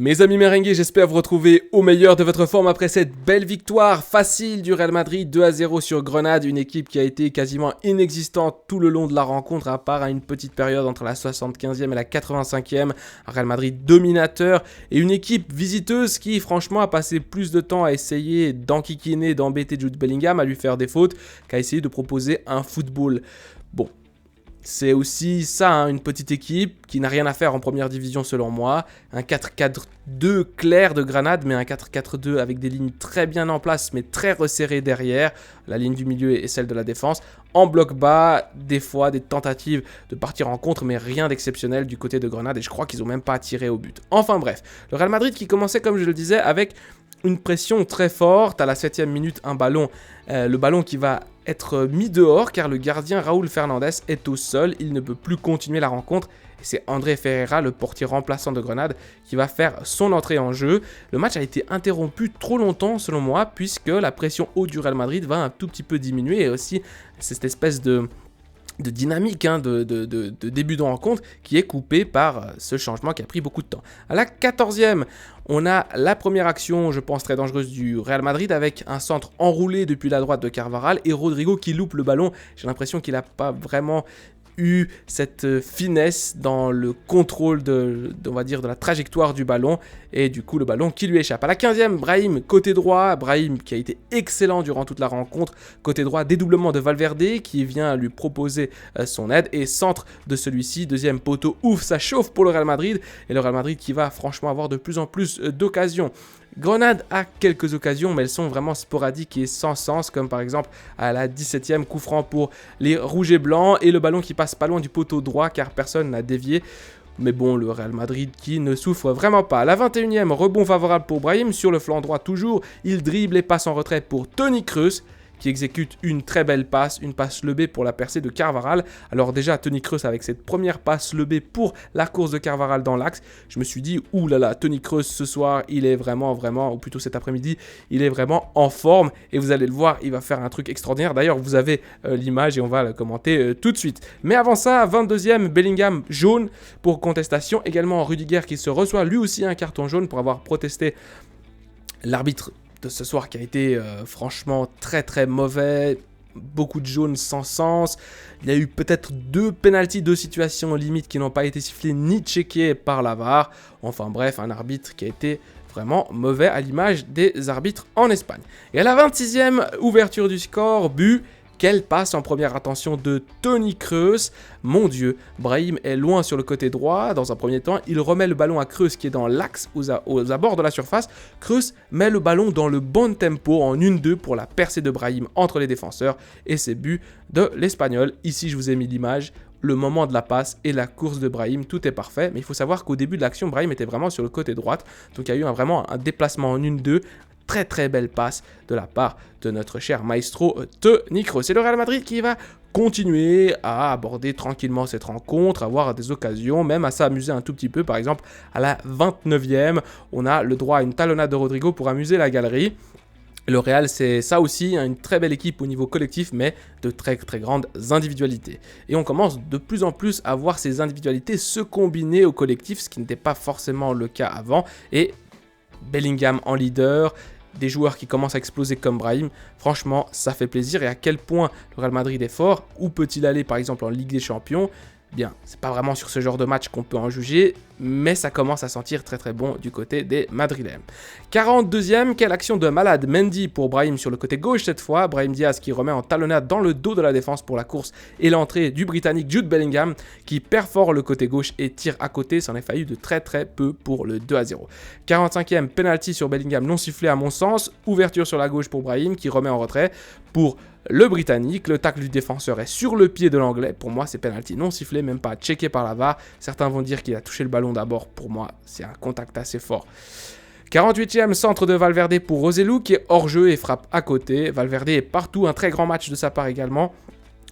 Mes amis merengues, j'espère vous retrouver au meilleur de votre forme après cette belle victoire facile du Real Madrid 2-0 sur Grenade, une équipe qui a été quasiment inexistante tout le long de la rencontre à part à une petite période entre la 75e et la 85e, un Real Madrid dominateur et une équipe visiteuse qui franchement a passé plus de temps à essayer d'enquiquiner, d'embêter Jude Bellingham, à lui faire des fautes, qu'à essayer de proposer un football. Bon. C'est aussi ça, une petite équipe qui n'a rien à faire en première division selon moi. Un 4-4-2 clair de Grenade, mais un 4-4-2 avec des lignes très bien en place, mais très resserrées derrière. La ligne du milieu et celle de la défense. En bloc bas, des fois des tentatives de partir en contre, mais rien d'exceptionnel du côté de Grenade. Et je crois qu'ils n'ont même pas tiré au but. Enfin bref, le Real Madrid qui commençait, comme je le disais, avec une pression très forte. À la 7e minute, le ballon qui va être mis dehors car le gardien Raúl Fernandez est au sol. Il ne peut plus continuer la rencontre et c'est André Ferreira, le portier remplaçant de Grenade, qui va faire son entrée en jeu. Le match a été interrompu trop longtemps selon moi puisque la pression haute du Real Madrid va un tout petit peu diminuer et aussi cette espèce de dynamique de début de rencontre qui est coupée par ce changement qui a pris beaucoup de temps. À la 14e, on a la première action, je pense très dangereuse du Real Madrid avec un centre enroulé depuis la droite de Carvajal et Rodrigo qui loupe le ballon. J'ai l'impression qu'il n'a pas vraiment eu cette finesse dans le contrôle on va dire, de la trajectoire du ballon et du coup le ballon qui lui échappe. À la 15e, Brahim côté droit, Brahim qui a été excellent durant toute la rencontre, côté droit, dédoublement de Valverde qui vient lui proposer son aide et centre de celui-ci, deuxième poteau, ouf, ça chauffe pour le Real Madrid et le Real Madrid qui va franchement avoir de plus en plus d'occasions. Grenade a quelques occasions, mais elles sont vraiment sporadiques et sans sens, comme par exemple à la 17e, coup franc pour les rouges et blancs, et le ballon qui passe pas loin du poteau droit car personne n'a dévié. Mais bon, le Real Madrid qui ne souffre vraiment pas. À la 21e, rebond favorable pour Brahim sur le flanc droit toujours, il dribble et passe en retrait pour Toni Kroos, qui exécute une très belle passe, une passe lobée pour la percée de Carvajal. Alors déjà, Toni Kroos avec cette première passe lobée pour la course de Carvajal dans l'axe, je me suis dit, oulala, Toni Kroos ce soir, il est vraiment, ou plutôt cet après-midi, il est vraiment en forme. Et vous allez le voir, il va faire un truc extraordinaire. D'ailleurs, vous avez l'image et on va la commenter tout de suite. Mais avant ça, 22e, Bellingham jaune pour contestation. Également Rudiger qui se reçoit lui aussi un carton jaune pour avoir protesté l'arbitre de ce soir qui a été franchement très très mauvais, beaucoup de jaunes sans sens. Il y a eu peut-être 2 pénaltys, 2 situations limites qui n'ont pas été sifflées ni checkées par la VAR. Enfin bref, un arbitre qui a été vraiment mauvais à l'image des arbitres en Espagne. Et à la 26e, ouverture du score, but. Quelle passe en première intention de Toni Kroos. Mon Dieu, Brahim est loin sur le côté droit. Dans un premier temps, il remet le ballon à Kroos qui est dans l'axe aux abords de la surface. Kroos met le ballon dans le bon tempo en 1-2 pour la percée de Brahim entre les défenseurs. Et c'est but de l'Espagnol. Ici, je vous ai mis l'image. Le moment de la passe et la course de Brahim, tout est parfait. Mais il faut savoir qu'au début de l'action, Brahim était vraiment sur le côté droite. Donc il y a eu vraiment un déplacement en 1-2. Très très belle passe de la part de notre cher maestro Toni Kroos. C'est le Real Madrid qui va continuer à aborder tranquillement cette rencontre, avoir des occasions, même à s'amuser un tout petit peu. Par exemple, à la 29e, on a le droit à une talonnade de Rodrigo pour amuser la galerie. Le Real, c'est ça aussi, une très belle équipe au niveau collectif, mais de très très grandes individualités. Et on commence de plus en plus à voir ces individualités se combiner au collectif, ce qui n'était pas forcément le cas avant. Et Bellingham en leader, des joueurs qui commencent à exploser comme Brahim, franchement ça fait plaisir. Et à quel point le Real Madrid est fort, où peut-il aller par exemple en Ligue des Champions? Bien, c'est pas vraiment sur ce genre de match qu'on peut en juger, mais ça commence à sentir très très bon du côté des Madrilènes. 42e, quelle action de malade, Mendy pour Brahim sur le côté gauche cette fois, Brahim Diaz qui remet en talonnade dans le dos de la défense pour la course et l'entrée du Britannique Jude Bellingham qui perfore le côté gauche et tire à côté, s'en est fallu de très très peu pour le 2-0. 45e, penalty sur Bellingham non sifflé à mon sens, ouverture sur la gauche pour Brahim qui remet en retrait pour le Britannique, le tacle du défenseur est sur le pied de l'Anglais. Pour moi, c'est penalty non sifflé, même pas checké par la VAR. Certains vont dire qu'il a touché le ballon d'abord. Pour moi, c'est un contact assez fort. 48e, centre de Valverde pour Roselu qui est hors jeu et frappe à côté. Valverde est partout, un très grand match de sa part également.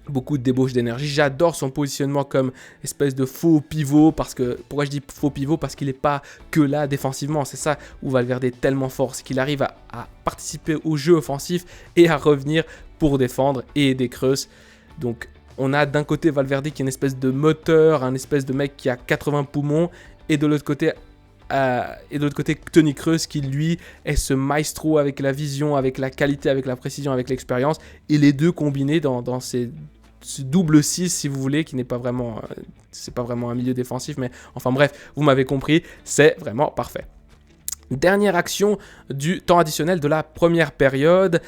Beaucoup de débauche d'énergie. J'adore son positionnement comme espèce de faux pivot. Pourquoi je dis faux pivot? Parce qu'il n'est pas que là défensivement. C'est ça où Valverde est tellement fort. C'est qu'il arrive à participer au jeu offensif et à revenir pour défendre et aider Kroos. Donc on a d'un côté Valverde qui est une espèce de moteur, un espèce de mec qui a 80 poumons. Et de l'autre côté et de l'autre côté Tony Kroos qui lui est ce maestro avec la vision, avec la qualité, avec la précision, avec l'expérience, et les deux combinés dans ce double 6 si vous voulez, qui n'est pas vraiment, c'est pas vraiment un milieu défensif, mais enfin bref, vous m'avez compris, c'est vraiment parfait. Dernière action du temps additionnel de la première période.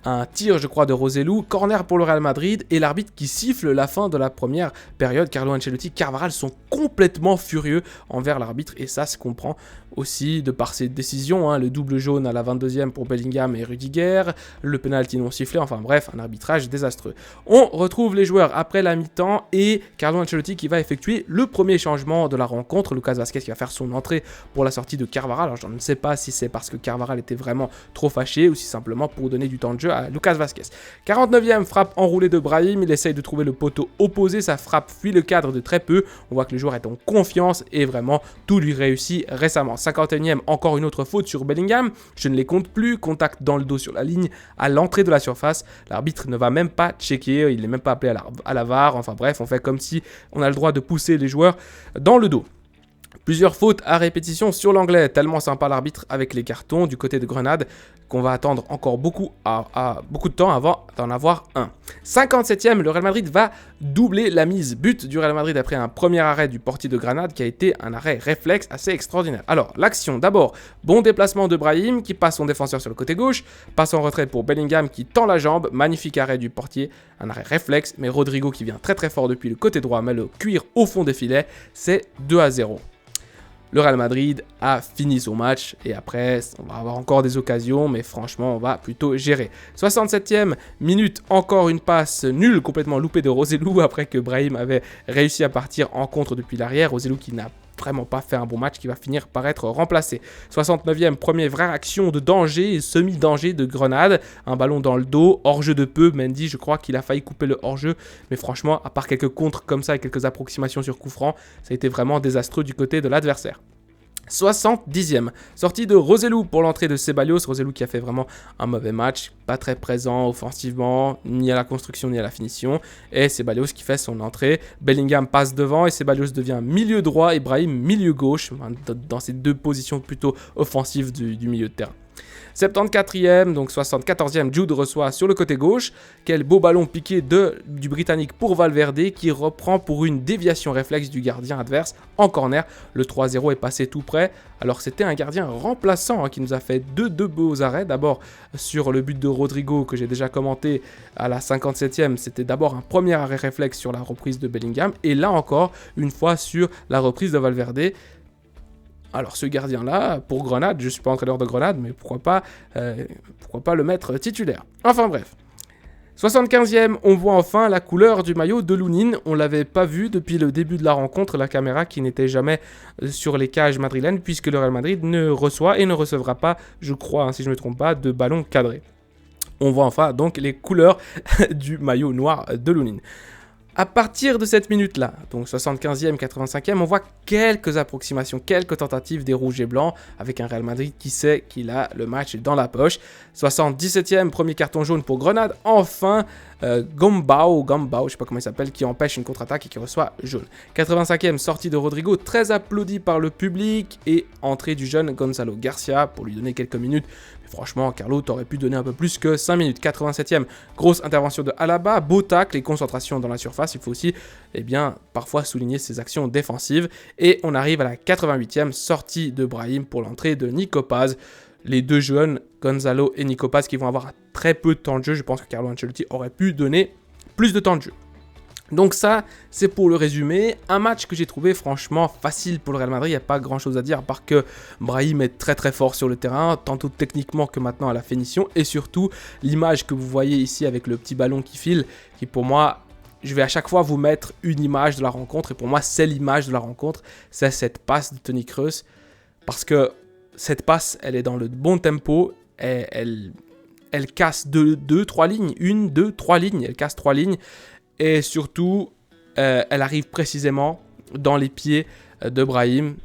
Un tir, je crois, de Roselu, corner pour le Real Madrid et l'arbitre qui siffle la fin de la première période. Carlo Ancelotti, Carvajal sont complètement furieux envers l'arbitre et ça se comprend aussi de par ses décisions. Le double jaune à la 22e pour Bellingham et Rudiger, le penalty non sifflé, enfin bref, un arbitrage désastreux. On retrouve les joueurs après la mi-temps et Carlo Ancelotti qui va effectuer le premier changement de la rencontre. Lucas Vazquez qui va faire son entrée pour la sortie de Carvajal. Alors je ne sais pas si c'est parce que Carvajal était vraiment trop fâché ou si simplement pour donner du temps de jeu à Lucas Vazquez. 49e, frappe enroulée de Brahim, il essaye de trouver le poteau opposé, sa frappe fuit le cadre de très peu, on voit que le joueur est en confiance et vraiment tout lui réussit récemment. 51e, encore une autre faute sur Bellingham, je ne les compte plus, contact dans le dos sur la ligne à l'entrée de la surface, l'arbitre ne va même pas checker, il n'est même pas appelé à la VAR, enfin bref, on fait comme si on a le droit de pousser les joueurs dans le dos. Plusieurs fautes à répétition sur l'anglais, tellement sympa l'arbitre avec les cartons du côté de Grenade qu'on va attendre encore beaucoup de temps avant d'en avoir un. 57e, le Real Madrid va doubler la mise but du Real Madrid après un premier arrêt du portier de Grenade qui a été un arrêt réflexe assez extraordinaire. Alors l'action d'abord, bon déplacement de Brahim qui passe son défenseur sur le côté gauche, passe en retrait pour Bellingham qui tend la jambe, magnifique arrêt du portier, un arrêt réflexe, mais Rodrigo qui vient très très fort depuis le côté droit met le cuir au fond des filets, c'est 2-0. Le Real Madrid a fini son match et après, on va avoir encore des occasions, mais franchement, on va plutôt gérer. 67e minute, encore une passe nulle, complètement loupée de Roselu après que Brahim avait réussi à partir en contre depuis l'arrière. Roselu qui n'a vraiment pas fait un bon match, qui va finir par être remplacé. 69e, première vraie action de danger et semi-danger de Grenade. Un ballon dans le dos, hors-jeu de peu. Mendy, je crois qu'il a failli couper le hors-jeu. Mais franchement, à part quelques contres comme ça et quelques approximations sur coup franc, ça a été vraiment désastreux du côté de l'adversaire. 70e, sortie de Roselu pour l'entrée de Ceballos. Roselu qui a fait vraiment un mauvais match, pas très présent offensivement, ni à la construction ni à la finition. Et Ceballos qui fait son entrée. Bellingham passe devant et Ceballos devient milieu droit et Brahim milieu gauche, dans ces deux positions plutôt offensives du milieu de terrain. 74e, donc 74e, Jude reçoit sur le côté gauche. Quel beau ballon piqué du Britannique pour Valverde qui reprend pour une déviation réflexe du gardien adverse en corner. Le 3-0 est passé tout près. Alors c'était un gardien remplaçant qui nous a fait deux beaux arrêts. D'abord sur le but de Rodrigo que j'ai déjà commenté à la 57e. C'était d'abord un premier arrêt réflexe sur la reprise de Bellingham. Et là encore, une fois sur la reprise de Valverde. Alors ce gardien-là, pour Grenade, je ne suis pas entraîneur de Grenade, mais pourquoi pas le mettre titulaire. Enfin bref. 75e, on voit enfin la couleur du maillot de Lunin. On ne l'avait pas vu depuis le début de la rencontre, la caméra qui n'était jamais sur les cages madrilènes, puisque le Real Madrid ne reçoit et ne recevra pas, je crois, si je ne me trompe pas, de ballon cadré. On voit enfin donc les couleurs du maillot noir de Lunin. À partir de cette minute-là, donc 75e, 85e, on voit quelques approximations, quelques tentatives des rouges et blancs avec un Real Madrid qui sait qu'il a le match dans la poche. 77e, premier carton jaune pour Grenade. Enfin, Gambao, je sais pas comment il s'appelle, qui empêche une contre-attaque et qui reçoit jaune. 85e, sortie de Rodrigo, très applaudi par le public et entrée du jeune Gonzalo Garcia pour lui donner quelques minutes. Mais franchement, Carlo, t'aurais pu donner un peu plus que 5 minutes. 87e, grosse intervention de Alaba, beau tacle et concentration dans la surface. Il faut aussi, parfois souligner ses actions défensives. Et on arrive à la 88e, sortie de Brahim pour l'entrée de Nico Paz. Les deux jeunes, Gonzalo et Nico Paz, qui vont avoir très peu de temps de jeu. Je pense que Carlo Ancelotti aurait pu donner plus de temps de jeu. Donc ça, c'est pour le résumé. Un match que j'ai trouvé franchement facile pour le Real Madrid. Il n'y a pas grand chose à dire, à part que Brahim est très très fort sur le terrain, tantôt techniquement que maintenant à la finition. Et surtout, l'image que vous voyez ici avec le petit ballon qui file, qui pour moi... Je vais à chaque fois vous mettre une image de la rencontre. Et pour moi, c'est l'image de la rencontre. C'est cette passe de Tony Kroos. Parce que cette passe, elle est dans le bon tempo. Elle casse 3 lignes. 1, 2, 3 lignes. Elle casse 3 lignes. Et surtout, elle arrive précisément dans les pieds de Brahim.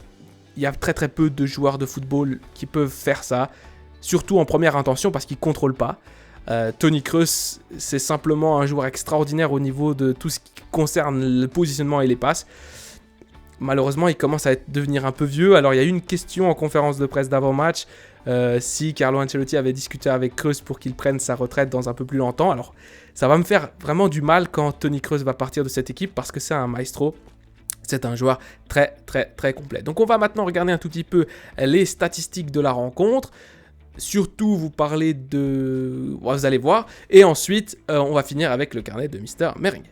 Il y a très très peu de joueurs de football qui peuvent faire ça. Surtout en première intention parce qu'ils ne contrôlent pas. Tony Kroos, c'est simplement un joueur extraordinaire au niveau de tout ce qui concerne le positionnement et les passes. malheureusement, il commence à devenir un peu vieux. Alors, il y a eu une question en conférence de presse d'avant-match si Carlo Ancelotti avait discuté avec Kroos pour qu'il prenne sa retraite dans un peu plus longtemps. Alors, ça va me faire vraiment du mal quand Toni Kroos va partir de cette équipe parce que c'est un maestro. C'est un joueur très, très, très complet. Donc, on va maintenant regarder un tout petit peu les statistiques de la rencontre. Surtout, vous parler de... Vous allez voir. Et ensuite, on va finir avec le carnet de Mister Merengue.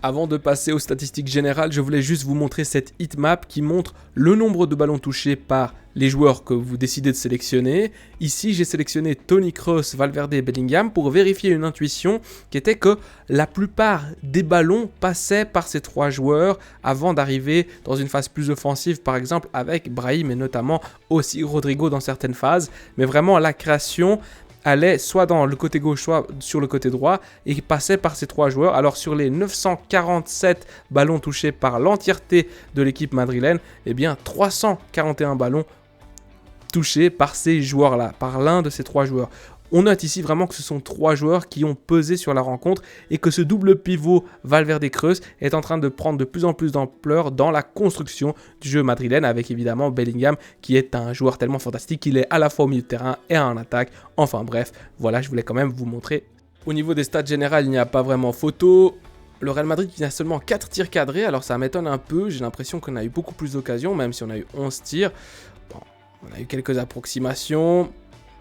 Avant de passer aux statistiques générales, je voulais juste vous montrer cette heatmap qui montre le nombre de ballons touchés par les joueurs que vous décidez de sélectionner. Ici, j'ai sélectionné Toni Kroos, Valverde et Bellingham pour vérifier une intuition qui était que la plupart des ballons passaient par ces trois joueurs avant d'arriver dans une phase plus offensive, par exemple avec Brahim et notamment aussi Rodrigo dans certaines phases. Mais vraiment, la création allait soit dans le côté gauche, soit sur le côté droit, et passait par ces trois joueurs. Alors sur les 947 ballons touchés par l'entièreté de l'équipe madrilène, eh bien 341 ballons touchés par ces joueurs-là, par l'un de ces trois joueurs. On note ici vraiment que ce sont trois joueurs qui ont pesé sur la rencontre et que ce double pivot Valverde-Kroos est en train de prendre de plus en plus d'ampleur dans la construction du jeu madrilène avec évidemment Bellingham qui est un joueur tellement fantastique qu'il est à la fois au milieu de terrain et en attaque. Enfin bref, voilà, je voulais quand même vous montrer. Au niveau des stats générales, il n'y a pas vraiment photo. Le Real Madrid qui a seulement 4 tirs cadrés, alors ça m'étonne un peu. J'ai l'impression qu'on a eu beaucoup plus d'occasions, même si on a eu 11 tirs. Bon, on a eu quelques approximations.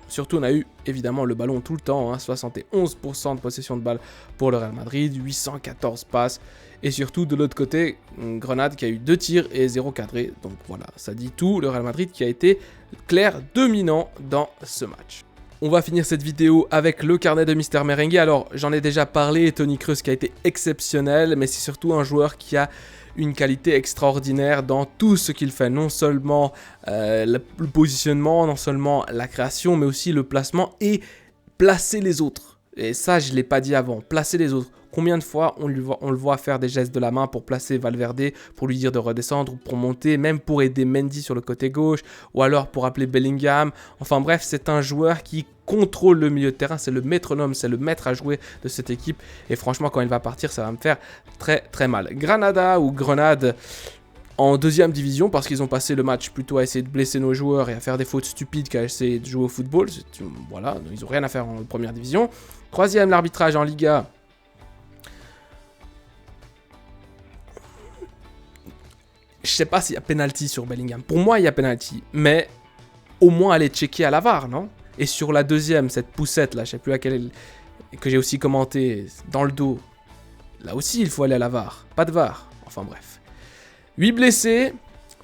Surtout, on a eu évidemment le ballon tout le temps, 71% de possession de balle pour le Real Madrid, 814 passes. Et surtout, de l'autre côté, Grenade qui a eu 2 tirs et 0 cadré. Donc voilà, ça dit tout. Le Real Madrid qui a été clair dominant dans ce match. On va finir cette vidéo avec le carnet de Mister Merengue. Alors, j'en ai déjà parlé, Toni Kroos qui a été exceptionnel, mais c'est surtout un joueur qui a une qualité extraordinaire dans tout ce qu'il fait, non seulement le positionnement, non seulement la création, mais aussi le placement et placer les autres. Et ça, je ne l'ai pas dit avant, placer les autres. Combien de fois on le voit faire des gestes de la main pour placer Valverde, pour lui dire de redescendre ou pour monter, même pour aider Mendy sur le côté gauche, ou alors pour appeler Bellingham. Enfin bref, c'est un joueur qui contrôle le milieu de terrain, c'est le métronome, c'est le maître à jouer de cette équipe. Et franchement, quand il va partir, ça va me faire très très mal. Granada ou Grenade en deuxième division, parce qu'ils ont passé le match plutôt à essayer de blesser nos joueurs et à faire des fautes stupides qu'à essayer de jouer au football. Voilà, ils n'ont rien à faire en première division. Troisième, l'arbitrage en Liga. Je sais pas s'il y a penalty sur Bellingham. Pour moi, il y a penalty, mais au moins aller checker à la VAR, non? Et sur la deuxième, cette poussette là, je sais plus laquelle, que j'ai aussi commenté dans le dos. Là aussi, il faut aller à la VAR. Pas de VAR. Enfin bref. 8 blessés.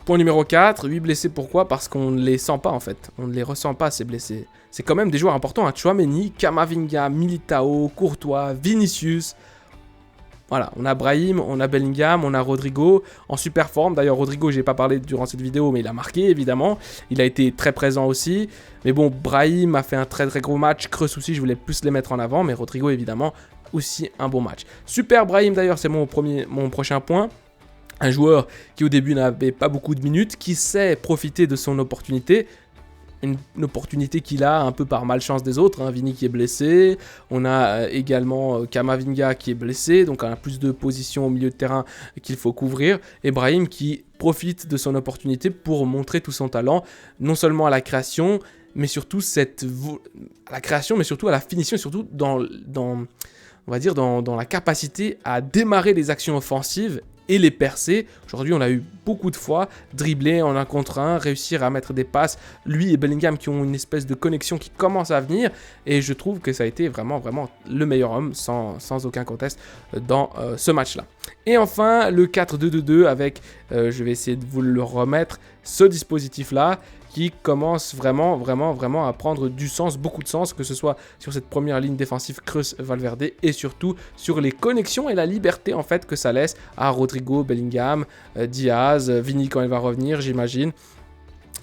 Point numéro 4. 8 blessés, pourquoi? Parce qu'on ne les sent pas en fait. On ne les ressent pas, ces blessés. C'est quand même des joueurs importants. Hein. Tchouaméni, Camavinga, Militao, Courtois, Vinicius. Voilà, on a Brahim, on a Bellingham, on a Rodrigo en super forme. D'ailleurs, Rodrigo, j'ai pas parlé durant cette vidéo, mais il a marqué évidemment. Il a été très présent aussi. Mais bon, Brahim a fait un très très gros match. Kroos aussi, je voulais plus les mettre en avant. Mais Rodrigo, évidemment, aussi un bon match. Super Brahim, d'ailleurs, c'est mon prochain point. Un joueur qui au début n'avait pas beaucoup de minutes, qui sait profiter de son opportunité. Une opportunité qu'il a un peu par malchance des autres, hein. Vini qui est blessé, on a également Camavinga qui est blessé, donc on a plus de positions au milieu de terrain qu'il faut couvrir, et Brahim qui profite de son opportunité pour montrer tout son talent, non seulement à la création, mais surtout à la création, mais surtout à la finition, et surtout dans la capacité à démarrer les actions offensives et les percer. Aujourd'hui, on a eu beaucoup de fois dribbler en 1 contre 1, réussir à mettre des passes. Lui et Bellingham qui ont une espèce de connexion qui commence à venir. Et je trouve que ça a été vraiment, vraiment le meilleur homme, sans aucun conteste, dans ce match-là. Et enfin, le 4-2-2-2 avec, je vais essayer de vous le remettre, ce dispositif-là, qui commence vraiment, vraiment, vraiment à prendre du sens, beaucoup de sens, que ce soit sur cette première ligne défensive Kroos-Valverde et surtout sur les connexions et la liberté en fait que ça laisse à Rodrigo, Bellingham, Diaz, Vini quand il va revenir, j'imagine,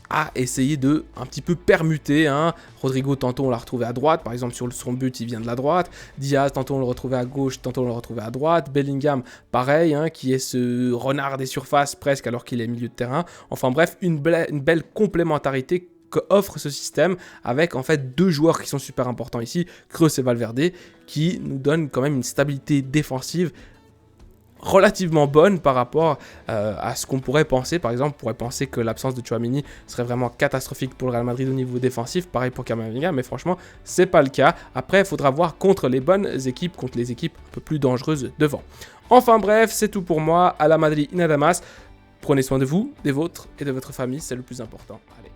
à essayer de un petit peu permuter. Hein. Rodrigo, tantôt on l'a retrouvé à droite, par exemple sur son but il vient de la droite. Diaz, tantôt on le retrouvait à gauche, tantôt on le retrouvait à droite. Bellingham, pareil, hein, qui est ce renard des surfaces presque alors qu'il est milieu de terrain. Enfin bref, une belle complémentarité que offre ce système avec en fait 2 joueurs qui sont super importants ici, Kroos et Valverde, qui nous donnent quand même une stabilité défensive relativement bonne par rapport à ce qu'on pourrait penser. Par exemple, on pourrait penser que l'absence de Tchouaméni serait vraiment catastrophique pour le Real Madrid au niveau défensif, pareil pour Camavinga, mais franchement, c'est pas le cas. Après, il faudra voir contre les bonnes équipes, contre les équipes un peu plus dangereuses devant. Enfin bref, c'est tout pour moi. À la Madrid, nada más. Prenez soin de vous, des vôtres et de votre famille, c'est le plus important. Allez.